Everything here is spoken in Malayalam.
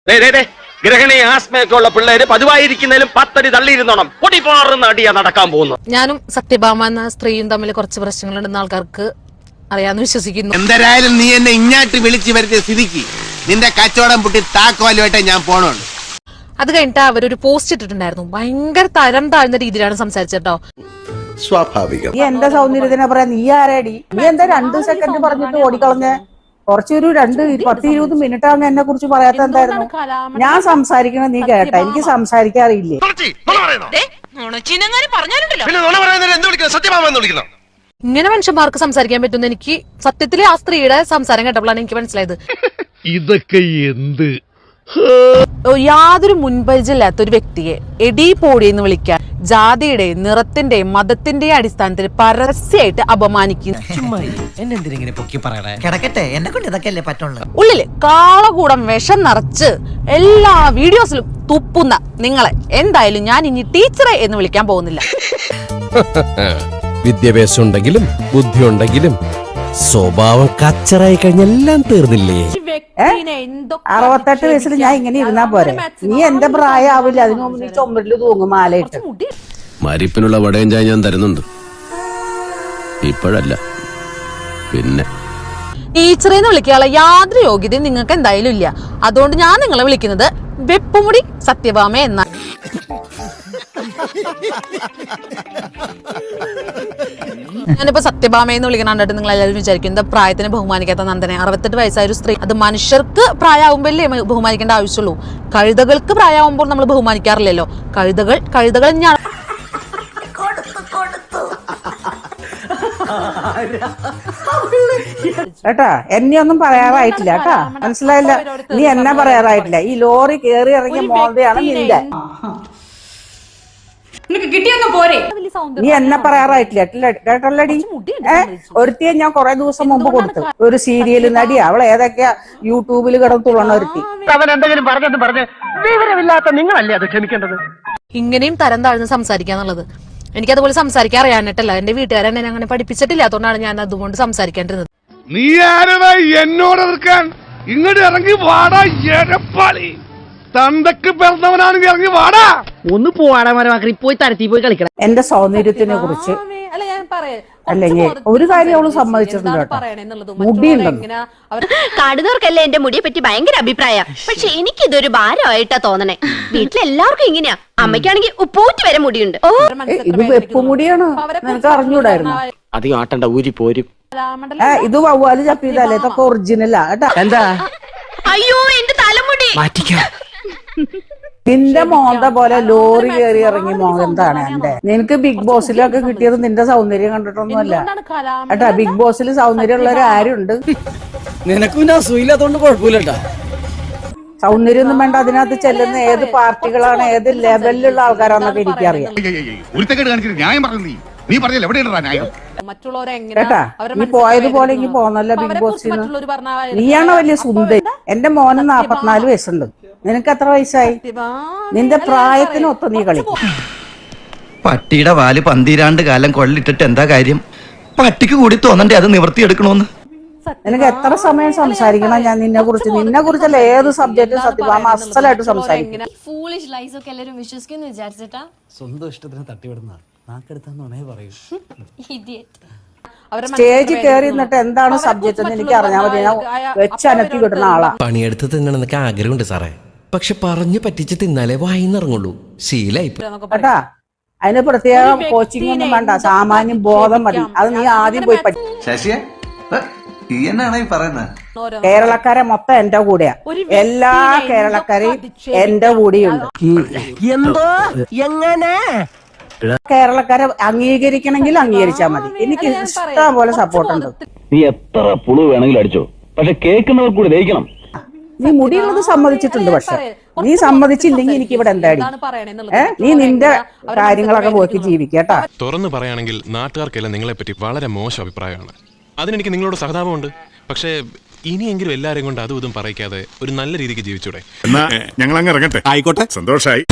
ഗ്രഹണി ആസ്മയൊക്കെ ഉള്ള പിള്ളേര് പതിവായിരിക്കുന്നതിലും 10 അടി തള്ളിയിരുന്നോണം പൊടിപാറുന്ന അടിയാ നടക്കാൻ പോകുന്നു. ഞാനും സത്യഭാമ എന്ന സ്ത്രീയും തമ്മിൽ കുറച്ച് പ്രശ്നങ്ങളുണ്ടെന്ന് ആൾക്കാർക്ക് അറിയാന്ന് വിശ്വസിക്കുന്നു. എന്തായാലും നീ എന്നെ ഇങ്ങാട്ട് വിളിച്ചു വരുത്തിയ സ്ഥിതിക്ക് നിന്റെ കച്ചവടം പൊട്ടി താക്കോലുമായിട്ടേ ഞാൻ പോണുള്ളൂ. അത് കഴിഞ്ഞിട്ട് അവരൊരു പോസ്റ്റ് ഇട്ടിട്ടുണ്ടായിരുന്നു. ഭയങ്കര തരം താഴ്ന്ന രീതിയിലാണ് സംസാരിച്ചോ. സ്വാഭാവികം. നീ എന്റെ സൗന്ദര്യത്തിനെ പറയാ, നീ ആരാടി? നീ എന്താ 2 സെക്കൻഡ് പറഞ്ഞിട്ട് ഓടിക്കളഞ്ഞ്? കുറച്ചൊരു 10-20 മിനിറ്റ് ആവുന്ന എന്നെ കുറിച്ച് പറയാത്ത എന്തായിരുന്നു? ഞാൻ സംസാരിക്കണ നീ കേട്ട? എനിക്ക് സംസാരിക്കാറില്ലേ? ഇങ്ങനെ മനുഷ്യന്മാർക്ക് സംസാരിക്കാൻ പറ്റുന്ന എനിക്ക് സത്യത്തില് ആ സ്ത്രീയുടെ സംസാരം കേട്ടപ്പോഴാണ് എനിക്ക് മനസ്സിലായത്. ഇതൊക്കെ എന്ത് യാതൊരു മുൻപരിചയില്ലാത്ത ഒരു വ്യക്തിയെ എടി പോടി എന്ന് വിളിക്കാൻ ജാതിയുടെയും നിറത്തിന്റെയും മതത്തിന്റെയും അടിസ്ഥാനത്തിൽ പരസ്യമായിട്ട് അപമാനിക്കുന്നു. ഉള്ളില് കാളകൂടം വിഷം നിറച്ച് എല്ലാ വീഡിയോസിലും തുപ്പുന്ന നിങ്ങളെ എന്തായാലും ഞാൻ ഇനി ടീച്ചറെ എന്ന് വിളിക്കാൻ പോകുന്നില്ല. വിദ്യാഭ്യാസം ഉണ്ടെങ്കിലും ബുദ്ധി ഉണ്ടെങ്കിലും സ്വഭാവം കച്ചറായി കഴിഞ്ഞെല്ലാം തീർന്നില്ലേ? 68 വയസ്സിൽ ഞാൻ ഇങ്ങനെ ഇരുന്നാ പോരെ? നീ എന്റെ പ്രായം ആവില്ല. അതിനു മുമ്പ് നീ ചുമരില് തൂങ്ങും മാലയിട്ട്. മരിപ്പിനുള്ള വടയും ചായ ഞാൻ തരുന്നുണ്ട്. ഇപ്പോഴല്ല, പിന്നെ. ടീച്ചറെ എന്ന് വിളിക്കാനുള്ള യാതൊരു യോഗ്യതയും നിങ്ങൾക്ക് എന്തായാലും ഇല്ല. അതുകൊണ്ട് ഞാൻ നിങ്ങളെ വിളിക്കുന്നത് വെപ്പുമുടി സത്യഭാമ എന്നാണ്. ഞാനിപ്പോ സത്യഭാമയെന്ന് വിളിക്കണം കണ്ടിട്ട് നിങ്ങൾ എല്ലാവരും വിചാരിക്കും എന്താ പ്രായത്തിന് ബഹുമാനിക്കാത്ത നന്ദനെ? 68 വയസ്സായ ഒരു സ്ത്രീ. അത് മനുഷ്യർക്ക് പ്രായമാകുമ്പോഴല്ലേ ബഹുമാനിക്കേണ്ട ആവശ്യമുള്ളൂ. കഴുതകൾക്ക് പ്രായമാകുമ്പോൾ നമ്മൾ ബഹുമാനിക്കാറില്ലല്ലോ. കഴുതകൾ ഞാൻ കേട്ടാ, എന്നെ ഒന്നും പറയാറായിട്ടില്ല കേട്ടാ, മനസ്സിലായില്ല? നീ എന്നെ പറയാറായിട്ടില്ല. ഈ ലോറി കേറി ഇറങ്ങിയ മോന്തയാണ് നിന്റെ. നീ എന്നെ പറയാറായിട്ടില്ല കേട്ടല്ലടി. ഒരുത്തിയെ ഞാൻ കുറെ ദിവസം മുമ്പ് കൊടുത്തു. ഒരു സീരിയൽ നടി. അവൾ ഏതൊക്കെയാ യൂട്യൂബിൽ കിടന്നുള്ളണ ഒരുത്തി. അവൻ എന്തെങ്കിലും പറഞ്ഞ് വിവരമില്ലാത്ത നിങ്ങളല്ലേ അത് ക്ഷമിക്കേണ്ടത്. ഇങ്ങനെയും തരം താഴ്ന്ന് സംസാരിക്കാന്നുള്ളത് എനിക്കതുപോലെ സംസാരിക്കാൻ അറിയാനിട്ടല്ല. എന്റെ വീട്ടുകാരെന്നെ അങ്ങനെ പഠിപ്പിച്ചിട്ടില്ല. അതുകൊണ്ടാണ് ഞാൻ അതുകൊണ്ട് സംസാരിക്കേണ്ടിരുന്നത്. നീ ആരടാ എന്നോട് എതിർക്കാൻ? ഇങ്ങോട്ട് ഇറങ്ങി വാടാ എരപ്പാളി. തന്തക്ക് പിറന്നവനാണെങ്കിൽ ഇറങ്ങി വാടാ. ഒന്ന് പോവാടാ മരമാക്കി പോയി തരത്തി പോയി കളിക്കണം. എന്റെ സൗന്ദര്യത്തിനെ കുറിച്ച് അല്ലെങ്കിൽ ഒരു കാര്യം അവള് സമ്മതിച്ചിട്ടുണ്ട് കേട്ടോ, മുടിയുണ്ടെന്ന്. കാണുന്നവർക്കല്ലേ എന്റെ മുടിയെ പറ്റി ഭയങ്കര അഭിപ്രായം. പക്ഷെ എനിക്കിതൊരു ഭാരമായിട്ടാ തോന്നണേ. വീട്ടിലെല്ലാവർക്കും ഇങ്ങനെയാ. അമ്മയ്ക്കാണെങ്കിൽ ഉപ്പൂറ്റി വരെ മുടിയുണ്ട്. ഇത് വെപ്പുമുടിയാണ്, നിനക്ക് അറിഞ്ഞൂടായിരുന്നു? അധികം ആട്ടണ്ട, ഊരി പോരും. ഇത് വവ്വാല് ചപ്പിയതല്ലേ? ഇതൊക്കെ ഒറിജിനലാ കേട്ടാ. എന്താ? അയ്യോ എന്റെ തലമുടി മാറ്റിക്കാം. നിന്റെ മോന്ത പോലെ ലോറി കയറി ഇറങ്ങി മോന്താണ് എന്റെ. നിനക്ക് ബിഗ് ബോസിലൊക്കെ കിട്ടിയത് നിന്റെ സൗന്ദര്യം കണ്ടിട്ടൊന്നുമല്ല കേട്ടാ. ബിഗ് ബോസിൽ സൗന്ദര്യമുള്ളവർ ആരുണ്ട്? നിനക്ക് പിന്നെ അസുഖമില്ലാത്തോണ്ട് കുഴപ്പമില്ലട്ടാ. സൗന്ദര്യമൊന്നും വേണ്ട. അതിനകത്ത് ചെല്ലുന്ന ഏത് പാർട്ടികളാണ്, ഏത് ലെവലിലുള്ള ആൾക്കാരാന്നൊക്കെ എനിക്കറിയാം കേട്ടാ. നീ പോയതുപോലെ ഇനി പോന്നല്ലോ ബിഗ് ബോസിൽ. നീയാണ് വലിയ സുന്ദരി. എന്റെ മോന് 44 വയസ്സുണ്ട്. നിനക്ക് എത്ര വയസ്സായി? നിന്റെ പ്രായത്തിനൊത്ത് നീ കളിക്കും. പട്ടിയുടെ വാല് 12 കാലം കൊള്ളിട്ടിട്ട് എന്താ കാര്യം? പട്ടിക്ക് കൂടി തോന്നണ്ടേ അത് നിവർത്തിയെടുക്കണോന്ന്? നിനക്ക് എത്ര സമയം സംസാരിക്കണം ഞാൻ നിന്നെ കുറിച്ചല്ല ഏത് സബ്ജക്റ്റും സത്യഭാമ അസലായിട്ട് സംസാരിക്കും. സ്വന്തം ഇഷ്ടത്തിന് തട്ടിവിടുന്ന സ്റ്റേജിൽ കയറി നിന്നിട്ട് എന്താണ് സബ്ജക്റ്റ് എന്ന് എനിക്ക് അറിഞ്ഞാൽ മതി. ഞാൻ വെച്ചനത്തി വിടുന്ന ആളാ. പണിയെടുത്ത് തിന്നണമെന്നൊക്കെ ആഗ്രഹമുണ്ട് സാറേ. പക്ഷെ പറഞ്ഞു പറ്റിച്ച് തിന്നാലേ വായിന്നിറങ്ങുള്ളൂ. ശീലായി കേട്ടാ. അതിന് പ്രത്യേക കോച്ചിങ് ഒന്നും വേണ്ട, സാമാന്യം ബോധം മതി. അത് നീ ആദ്യം പോയി പഠിക്കും. കേരളക്കാരെ മൊത്തം എന്റെ കൂടെയാ. എല്ലാ കേരളക്കാരെയും എന്റെ കൂടെയുണ്ട്. എന്തോ എങ്ങനെ കേരളക്കാരെ അംഗീകരിക്കണമെങ്കിൽ അംഗീകരിച്ചാൽ മതി. എനിക്ക് ഇഷ്ടം പോലെ സപ്പോർട്ടുണ്ട്. നീ എത്ര പുളു വേണമെങ്കിലും അടിച്ചോ, പക്ഷെ കേൾക്കുന്നവർ കൂടി ദഹിക്കണം. നീ മുടിയുള്ളത് സമ്മതിച്ചിട്ടുണ്ട്. പക്ഷെ നീ സമ്മതിച്ചില്ലെങ്കിൽ എനിക്ക് ഇവിടെ എന്താടി? നീ നിന്റെ കാര്യങ്ങളൊക്കെ നോക്കി ജീവിക്കട്ടാ. തുറന്നു പറയുകയാണെങ്കിൽ നാട്ടുകാർക്കെല്ലാം നിങ്ങളെ പറ്റി വളരെ മോശം അഭിപ്രായമാണ്. അതിനെനിക്ക് നിങ്ങളോട് സഹതാപമുണ്ട്. പക്ഷേ ഇനിയെങ്കിലും എല്ലാവരെയും കൊണ്ട് അതും ഇതും പറയിക്കാതെ ഒരു നല്ല രീതിക്ക് ജീവിച്ചൂടെ? ഞങ്ങൾ അങ്ങ് ഇറങ്ങട്ടെ. ആയിക്കോട്ടെ, സന്തോഷായി.